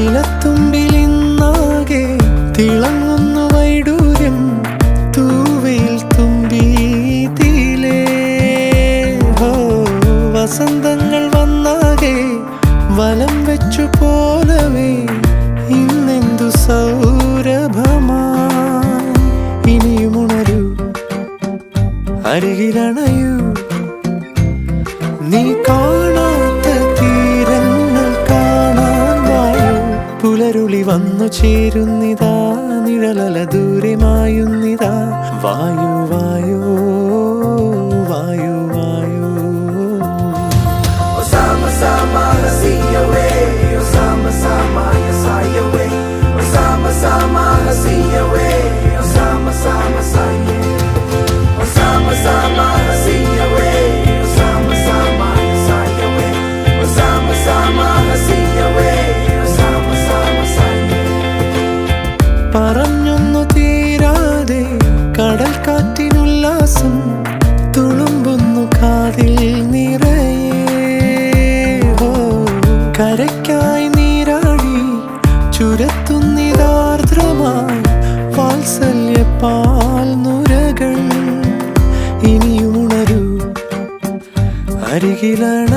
ഇലത്തുമ്പിലിന്നാകെ തിളങ്ങുന്നു വൈഡൂര്യം തൂവയിൽ തുമ്പീതിലേ. വസന്തങ്ങൾ വന്നാകെ വലം വെച്ചു പോലവേ ഇന്നെന്തു സൗരഭമാ. ഇനിയുമുണരൂ, അരികിലണയൂ, നീ കാണാത്ത തീരങ്ങൾ കാണാൻ വായു. പുലരുളി വന്നു ചേരുന്നിതാ, നിഴലല ദൂരെ മായുന്നിതാ. വായു വായു വായു വായു. Sama-sama hasiyawe, sama-sama yasayawe, sama-sama hasiyawe, sama-sama saye, sama-sama hasiyawe, sama-sama yasayawe, sama-sama hasiyawe, sama-sama saye. പറഞ്ഞൊന്നു തീരാതെ കടൽ കാറ്റിനുല്ലാസം തുളുമ്പുന്നു കാതിൽ നിറയെ. കരയ്ക്കായി നീരാടി ചുരത്തുന്നിതാർദ്രമായി വാത്സല്യപ്പാൽ നുരകൾ. ഇനിയുണരൂ, അരികിലണ